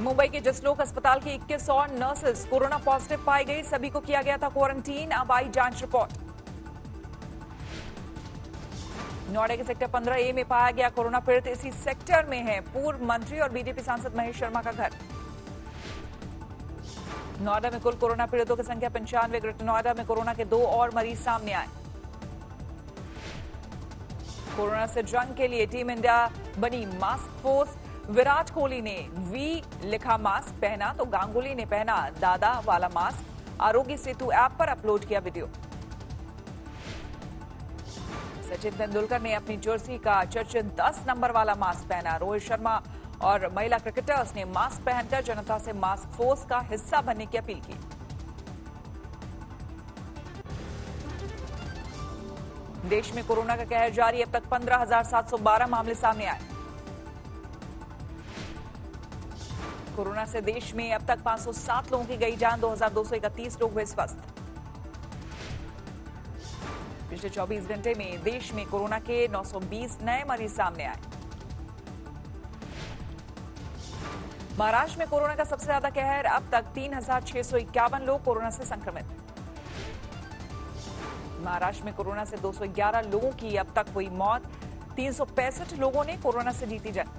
मुंबई के जसलोक अस्पताल की 21 और नर्सेस कोरोना पॉजिटिव पाई गई। सभी को किया गया था क्वारंटीन। अब आई जांच रिपोर्ट। नोएडा के सेक्टर 15A में पाया गया कोरोना पीड़ित। इसी सेक्टर में है पूर्व मंत्री और बीजेपी सांसद महेश शर्मा का घर। नोएडा में कुल कोरोना पीड़ितों की संख्या 95। ग्रेटर नोएडा में कोरोना के 2 और मरीज सामने आए। कोरोना से जंग के लिए टीम इंडिया बनी मास्क फोर्स। विराट कोहली ने वी लिखा मास्क पहना तो गांगुली ने पहना दादा वाला मास्क। आरोग्य सेतु ऐप पर अपलोड किया वीडियो। सचिन तेंदुलकर ने अपनी जर्सी का चर्चित 10 नंबर वाला मास्क पहना। रोहित शर्मा और महिला क्रिकेटर्स ने मास्क पहनकर जनता से मास्क फोर्स का हिस्सा बनने की अपील की। देश में कोरोना का कहर जारी। अब तक 15,712 मामले सामने आए। कोरोना से देश में अब तक 507 लोगों की गई जान। 2,231 लोग हुए स्वस्थ। पिछले 24 घंटे में देश में कोरोना के 920 नए मरीज सामने आए। महाराष्ट्र में कोरोना का सबसे ज्यादा कहर। अब तक 3,651 लोग कोरोना से संक्रमित। महाराष्ट्र में कोरोना से 211 लोगों की अब तक हुई मौत। 365 लोगों ने कोरोना से जीती जंग।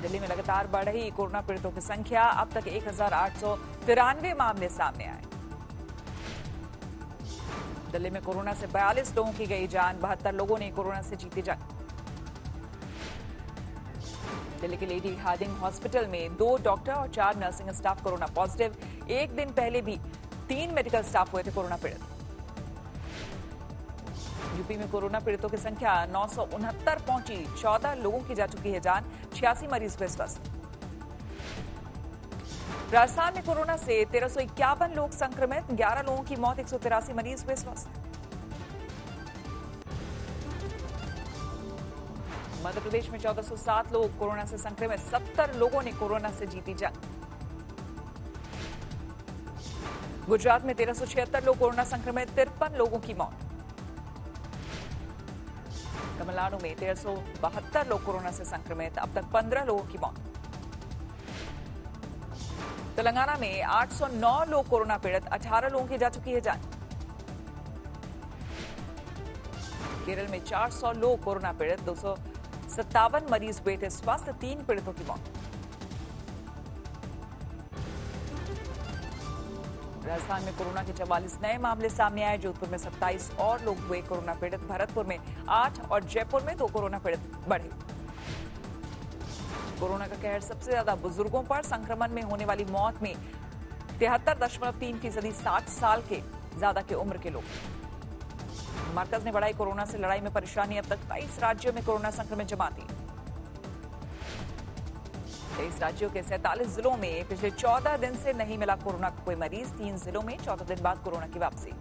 दिल्ली में लगातार बढ़ रही कोरोना पीड़ितों की संख्या। अब तक 1,893 मामले सामने आए। दिल्ली में कोरोना से 42 लोगों की गई जान। 72 लोगों ने कोरोना से जीती जंग। दिल्ली के लेडी हार्डिंग हॉस्पिटल में 2 डॉक्टर और 4 नर्सिंग स्टाफ कोरोना पॉजिटिव। एक दिन पहले भी 3 मेडिकल स्टाफ हुए थे कोरोना पीड़ित। यूपी में कोरोना पीड़ितों की संख्या 969 पहुंची। 14 लोगों की जा चुकी है जान। 86 मरीज हुए स्वस्थ। राजस्थान में कोरोना से 1,351 लोग संक्रमित। 11 लोगों की मौत। 183 मरीज हुए स्वस्थ। मध्य प्रदेश में 1,407 लोग कोरोना से संक्रमित। 70 लोगों ने कोरोना से जीती जंग। गुजरात में 1,376 लोग कोरोना संक्रमित। 53 लोगों की मौत। तमिलनाडु में 1,372 लोग कोरोना से संक्रमित। अब तक 15 लोगों की मौत। तेलंगाना में 809 लोग कोरोना पीड़ित। 18 लोगों की जा चुकी है जान। केरल में 400 लोग कोरोना पीड़ित। 257 मरीज हुए थे स्वस्थ। 3 पीड़ितों की मौत। राजस्थान में कोरोना के 44 नए मामले सामने आए। जोधपुर में 27 और लोग हुए कोरोना पीड़ित। भरतपुर में 8 और जयपुर में 2 कोरोना पीड़ित बढ़े। कोरोना का कहर सबसे ज्यादा बुजुर्गों पर। संक्रमण में होने वाली मौत में 73.3% 60 साल के ज्यादा की उम्र के लोग। मरकज ने बढ़ाई कोरोना से लड़ाई में परेशानी। अब तक 23 राज्यों में कोरोना संक्रमित जमाती। 23 राज्यों के 47 जिलों में पिछले 14 दिन से नहीं मिला कोरोना का कोई मरीज। 3 जिलों में 14 दिन बाद कोरोना की वापसी।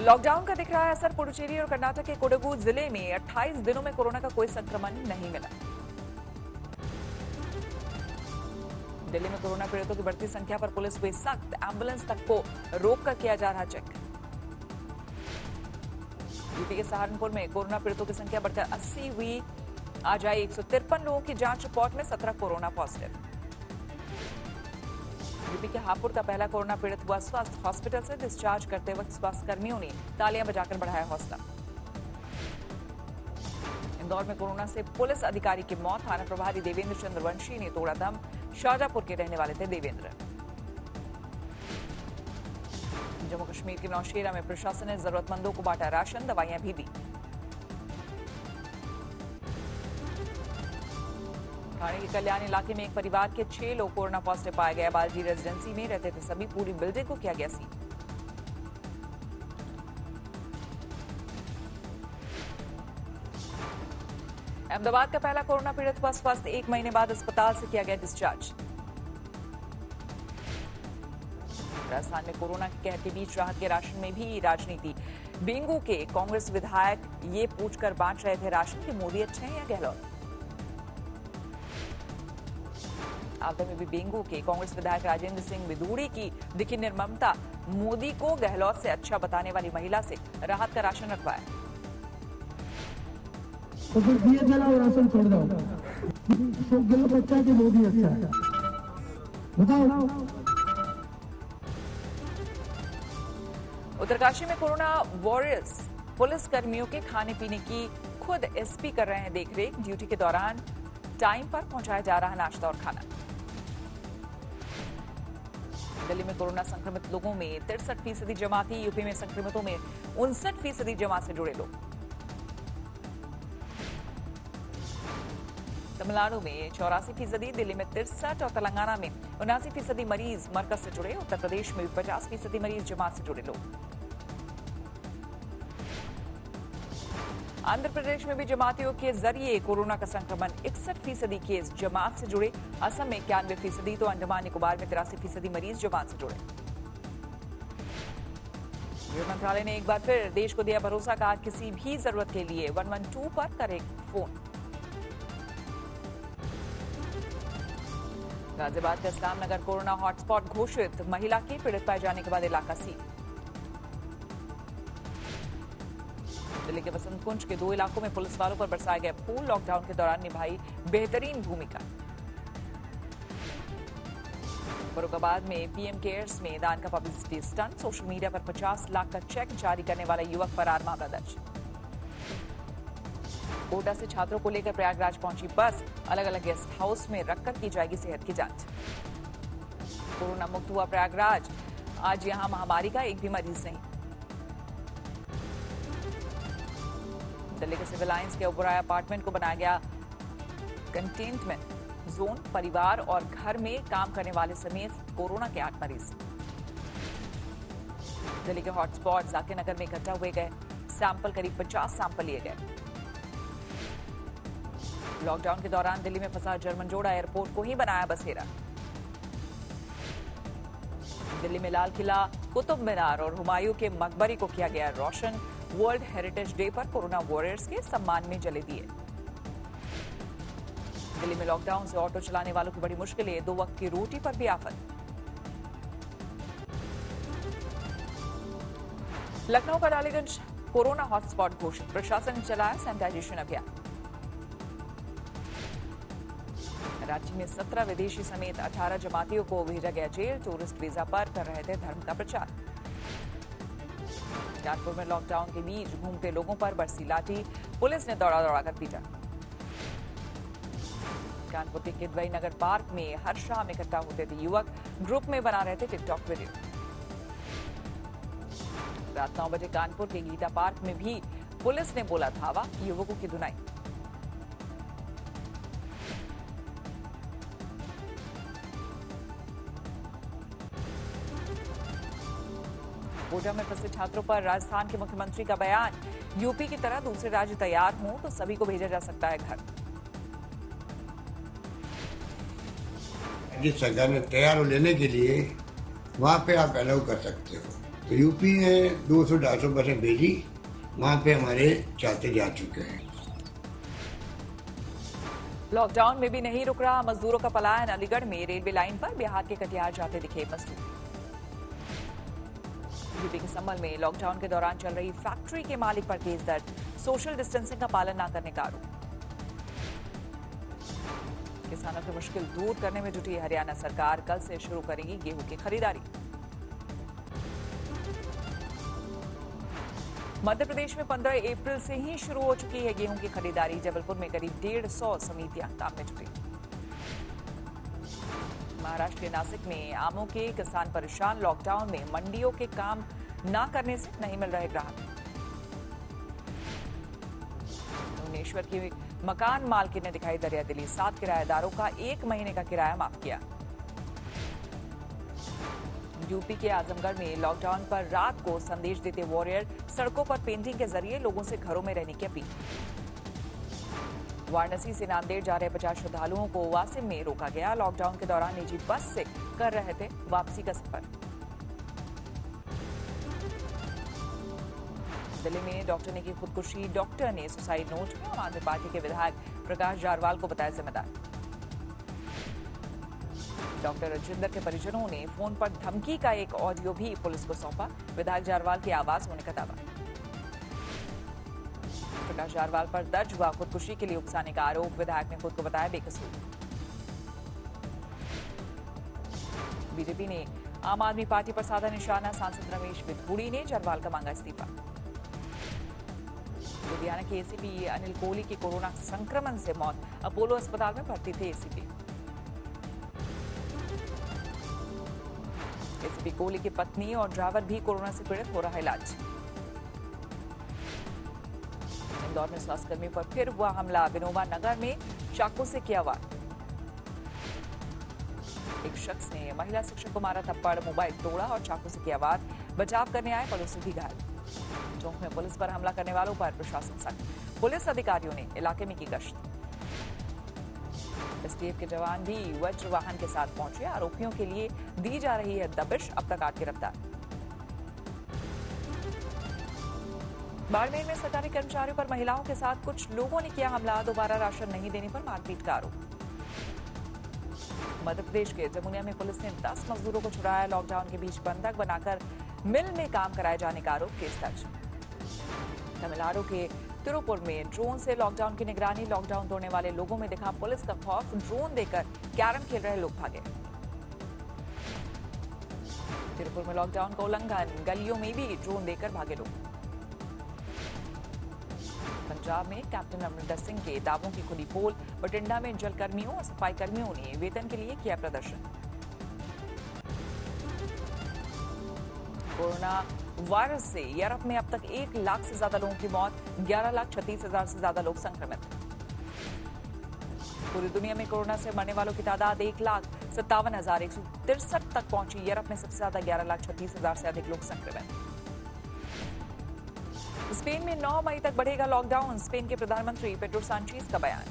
लॉकडाउन का दिख रहा है असर। पुडुचेरी और कर्नाटक के कोडगू जिले में 28 दिनों में कोरोना का कोई संक्रमण नहीं मिला। दिल्ली में कोरोना पीड़ितों की बढ़ती संख्या पर पुलिस हुई सख्त। एम्बुलेंस तक को रोककर किया जा रहा चेक। यूपी के सहारनपुर में कोरोना पीड़ितों की संख्या बढ़कर 80 हुई। आज आई 153 लोगों की जांच रिपोर्ट में 17 कोरोना पॉजिटिव। यूपी के हापुड़ का पहला कोरोना पीड़ित हुआ स्वस्थ। हॉस्पिटल से डिस्चार्ज करते वक्त स्वास्थ्य कर्मियों ने तालियां बजाकर बढ़ाया हौसला। इंदौर में कोरोना से पुलिस अधिकारी की मौत। थाना प्रभारी देवेंद्र चंद्रवंशी ने तोड़ा दम। शाहजहांपुर के रहने वाले थे देवेंद्र। जम्मू कश्मीर के नौशेरा में प्रशासन ने जरूरतमंदों को बांटा राशन। दवाइयां भी दी। ठाणे के कल्याण इलाके में एक परिवार के 6 लोग कोरोना पॉजिटिव पाए गए। बालजी रेजिडेंसी में रहते थे सभी। पूरी बिल्डिंग को किया गया सील। अहमदाबाद का पहला कोरोना पीड़ित हुआ स्वस्थ। 1 महीने बाद अस्पताल से किया गया डिस्चार्ज। राजस्थान में कोरोना के कहर के बीच राहत के राशन में भी राजनीति। बेंगू के कांग्रेस विधायक ये पूछकर बांट रहे थे राशन कि मोदी अच्छे हैं या गहलोत। आपदा में भी बेंगू के कांग्रेस विधायक राजेंद्र सिंह विदुड़ी की दिखी निर्ममता। मोदी को गहलोत से अच्छा बताने वाली महिला से राहत का राशन रखवाया। तो फिर दिए जला और राशन छोड़ दो। 100 किलो बच्चा के वो भी अच्छा है, बताओ। उत्तरकाशी में कोरोना वॉरियर्स पुलिस कर्मियों के खाने पीने की खुद एसपी कर रहे हैं देखरेख। ड्यूटी के दौरान टाइम पर पहुंचाया जा रहा नाश्ता और खाना। दिल्ली में कोरोना संक्रमित लोगों में 63% जमाती, यूपी में संक्रमितों में 59% जमात से जुड़े लोग। तमिलनाडु में 84%, दिल्ली में 63% और तेलंगाना में 79% मरीज मरकज से जुड़े। उत्तर प्रदेश में भी 50% मरीज जमात से जुड़े लोग। आंध्र प्रदेश में भी जमातियों के जरिए कोरोना का संक्रमण, 61% केस जमात से जुड़े। असम में 91%, तो अंडमान निकोबार में 83% मरीज जमात से जुड़े। गृह मंत्रालय ने एक बार फिर देश को दिया भरोसा, कहा किसी भी जरूरत के लिए 112 पर करें फोन। गाजियाबाद का इस्लाम नगर कोरोना हॉटस्पॉट घोषित, महिला के पीड़ित पाए जाने के बाद इलाका सील। दिल्ली के वसंत कुंज के 2 इलाकों में पुलिस वालों पर बरसाए गए फूल, लॉकडाउन के दौरान निभाई बेहतरीन भूमिका। फरुखाबाद में पीएम केयर्स में दान का पब्लिसिटी स्टंट, सोशल मीडिया पर 50 लाख का चेक जारी करने वाला युवक फरार, मामला दर्ज। कोटा से छात्रों को लेकर प्रयागराज पहुंची बस, अलग अलग गेस्ट हाउस में रखकर की जाएगी सेहत की जांच। कोरोना मुक्त हुआ प्रयागराज, आज यहां महामारी का एक भी मरीज नहीं। दिल्ली के सिविल लाइंस के ओबराय अपार्टमेंट को बनाया गया कंटेनमेंट जोन, परिवार और घर में काम करने वाले समेत कोरोना के 8 मरीज। दिल्ली के हॉटस्पॉट जाकिर नगर में इकट्ठा हुए गए सैंपल, करीब 50 सैंपल लिए गए। लॉकडाउन के दौरान दिल्ली में फंसा जर्मन जोड़ा, एयरपोर्ट को ही बनाया बसेरा। दिल्ली में लाल किला, कुतुब मीनार और हुमायूं के मकबरे को किया गया रोशन। वर्ल्ड हेरिटेज डे पर कोरोना वॉरियर्स के सम्मान में जले दिए। दिल्ली में लॉकडाउन से ऑटो चलाने वालों की बड़ी मुश्किलें, 2 वक्त की रोटी पर भी आफत। लखनऊ का डालीगंज कोरोना हॉटस्पॉट घोषित, प्रशासन ने चलाया सैनिटाइजेशन अभियान। रांची में 17 विदेशी समेत 18 जमातियों को भेजा गया जेल, टूरिस्ट वीजा पर कर रहे थे धर्म का प्रचार। कानपुर में लॉकडाउन के बीच घूमते लोगों पर बरसी लाठी, पुलिस ने दौड़ा दौड़ा कर पीटा। कानपुर के किदवई नगर पार्क में हर शाम इकट्ठा होते थे युवक, ग्रुप में बना रहे थे टिकटॉक वीडियो। रात 9 बजे कानपुर के गीता पार्क में भी पुलिस ने बोला धावा, युवकों की धुनाई। कोटा में फंसे छात्रों पर राजस्थान के मुख्यमंत्री का बयान, यूपी की तरह दूसरे राज्य तैयार हों तो सभी को भेजा जा सकता है घर। जिस सरकार ने तैयार हो लेने के लिए वहाँ पे आप अलाउ कर सकते हो। तो यूपी ने 200-250 बसें भेजी, वहाँ पे हमारे छात्र जा चुके हैं। लॉकडाउन में भी नहीं रुक रहा मजदूरों का पलायन, अलीगढ़ में रेलवे लाइन पर बिहार के कटिहार जाते दिखे मजदूर। यूपी के संभल में लॉकडाउन के दौरान चल रही फैक्ट्री के मालिक पर केस दर्ज, सोशल डिस्टेंसिंग का पालन न करने का आरोप। किसानों की मुश्किल दूर करने में जुटी हरियाणा सरकार, कल से शुरू करेगी गेहूं की खरीदारी। मध्य प्रदेश में 15 अप्रैल से ही शुरू हो चुकी है गेहूं की खरीदारी। जबलपुर में करीब 150 समितियां काम में जुटी। महाराष्ट्र के नासिक में आमों के किसान परेशान, लॉकडाउन में मंडियों के काम न करने से नहीं मिल रहे ग्राहक। भुवनेश्वर की मकान मालकिन ने दिखाई दरिया दिली, 7 किराएदारों का 1 महीने का किराया माफ किया। यूपी के आजमगढ़ में लॉकडाउन पर रात को संदेश देते वॉरियर, सड़कों पर पेंटिंग के जरिए लोगों से घरों में रहने की अपील। वाराणसी से नांदेड़ जा रहे 50 श्रद्धालुओं को वासिम में रोका गया, लॉकडाउन के दौरान निजी बस से कर रहे थे वापसी का सफर। दिल्ली में डॉक्टर ने की खुदकुशी, डॉक्टर ने सुसाइड नोट में आम आदमी पार्टी के विधायक प्रकाश जारवाल को बताया जिम्मेदार। डॉक्टर राजेंद्र के परिजनों ने फोन पर धमकी का एक ऑडियो भी पुलिस को सौंपा, विधायक जारवाल की आवाज होने का दावा। प्रकाश जारवाल पर दर्ज हुआ खुदकुशी के लिए उकसाने का आरोप, विधायक ने खुद को बताया बेकसूर। बीजेपी ने आम आदमी पार्टी पर साधा निशाना, सांसद रमेश विधूड़ी ने जारवाल का मांगा इस्तीफा। लुधियाना के एसीपी अनिल कोहली की कोरोना संक्रमण से मौत, अपोलो अस्पताल में भर्ती थे एसीपी। एसीपी कोहली की पत्नी और ड्राइवर भी कोरोना से पीड़ित, हो रहा है इलाज। इंदौर में स्वास्थ्यकर्मी पर फिर हुआ हमला, विनोबा नगर में चाकू से किया वार। एक शख्स ने महिला शिक्षक को मारा थप्पड़, मोबाइल तोड़ा और चाकू से किया वार। बचाव करने आए पड़ोसी भी घायल। चौक में पुलिस पर हमला करने वालों पर प्रशासन सख्त, पुलिस अधिकारियों ने इलाके में की गश्त। एसटीएफ के जवान भी वज्र वाहन के साथ पहुंचे, आरोपियों के लिए दी जा रही है दबिश, अब तक 8 गिरफ्तार। बाड़मेर में सरकारी कर्मचारियों पर महिलाओं के साथ कुछ लोगों ने किया हमला, दोबारा राशन नहीं देने पर मारपीट का आरोप। मध्य प्रदेश के जमुनिया में पुलिस ने 10 मजदूरों को छुड़ाया, लॉकडाउन के बीच बंधक बनाकर मिल में काम कराए जाने का आरोप, केस दर्ज। तमिलनाडु के तिरुपुर में ड्रोन से लॉकडाउन की निगरानी, लॉकडाउन तोड़ने वाले लोगों में दिखा पुलिस का खौफ, ड्रोन देकर कैरम खेल रहे लोग भागे। तिरुपुर में लॉकडाउन का उल्लंघन, गलियों में भी ड्रोन देकर भागे लोग। पंजाब में कैप्टन अमरिंदर सिंह के दावों की खुली पोल, बठिंडा में जलकर्मियों और सफाई कर्मियों ने वेतन के लिए किया प्रदर्शन। कोरोना वायरस से यूरोप में अब तक 1 लाख से ज्यादा लोगों की मौत, 11,36,000 से ज्यादा लोग संक्रमित। पूरी दुनिया में कोरोना से मरने वालों की तादाद 1,57,163 तक पहुंची, यूरोप में सबसे ज्यादा 11,36,000 से अधिक लोग संक्रमित। स्पेन में 9 मई तक बढ़ेगा लॉकडाउन, स्पेन के प्रधानमंत्री पेड्रो सांचेज का बयान।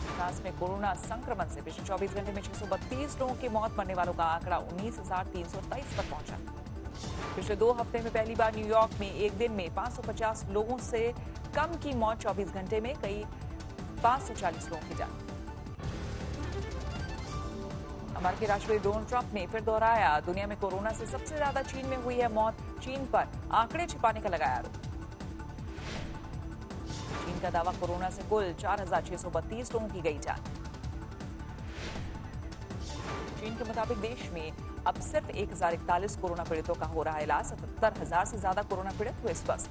फ्रांस में कोरोना संक्रमण से पिछले 24 घंटे में 632 लोगों की मौत, मरने वालों का आंकड़ा 19,323 पर पहुंचा। पिछले 2 हफ्ते में पहली बार न्यूयॉर्क में एक दिन में 550 लोगों से कम की मौत, 24 घंटे में कई 540 लोगों की जान। अमेरिकी राष्ट्रपति डोनाल्ड ट्रंप ने फिर दोहराया, दुनिया में कोरोना से सबसे ज्यादा चीन में हुई है मौत, चीन पर आंकड़े छिपाने का लगाया आरोप। चीन का दावा, कोरोना से कुल 4,632 लोगों की गई जान। चीन के मुताबिक देश में अब सिर्फ 1,041 कोरोना पीड़ितों का हो रहा है इलाज, 77,000 से ज्यादा कोरोना पीड़ित हुए स्वस्थ।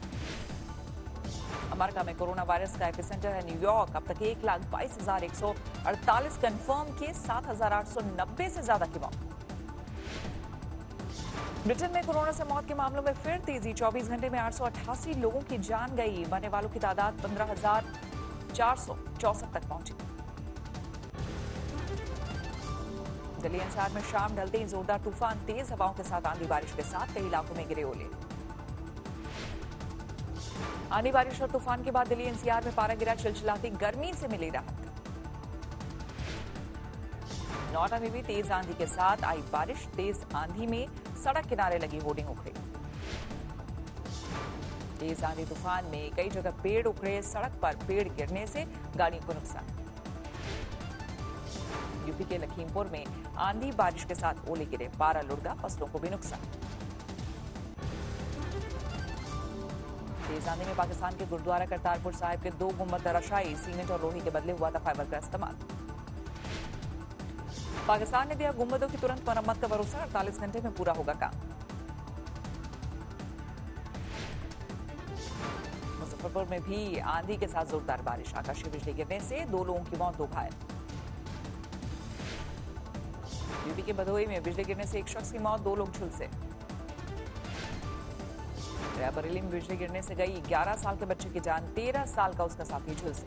अमेरिका में कोरोना वायरस का एपिसेंटर है न्यूयॉर्क, अब तक 1,22,148 कंफर्म केस, 7,890 से ज्यादा की मौत। ब्रिटेन में कोरोना से मौत के मामलों में फिर तेजी, 24 घंटे में 888 लोगों की जान गई, मरने वालों की तादाद 15,464 तक पहुंची। दिल्ली एनसीआर में शाम ढलते ही जोरदार तूफान, तेज हवाओं के साथ आंधी बारिश के साथ कई इलाकों में गिरे ओले। आंधी बारिश और तूफान के बाद दिल्ली एनसीआर में पारा गिरा, चिलचिलाती गर्मी से मिली राहत। नोएडा में भी तेज आंधी के साथ आई बारिश, तेज आंधी में सड़क किनारे लगी होर्डिंग उखड़ी। तेज आंधी तूफान में कई जगह पेड़ उखड़े, सड़क पर पेड़ गिरने से गाड़ियों को नुकसान। यूपी के लखीमपुर में आंधी बारिश के साथ ओले गिरे, पारा लुढ़का, फसलों को भी नुकसान। तेज आंधी में पाकिस्तान के गुरुद्वारा करतारपुर साहिब के 2 गुंबद धराशायी, सीमेंट और लोहे के बदले हुआ था फाइबर का इस्तेमाल। पाकिस्तान ने दिया गुंबदों की तुरंत मरम्मत का भरोसा, 48 घंटे में पूरा होगा काम। मुजफ्फरपुर में भी आंधी के साथ जोरदार बारिश, आकाशीय बिजली गिरने से 2 लोगों की मौत, 2 घायल। यूपी के भदोही में बिजली गिरने से एक शख्स की मौत, 2 लोग झुलसे। रायबरेली में बिजली गिरने से गई 11 साल के बच्चे की जान, 13 साल का उसका साथी झुलसे।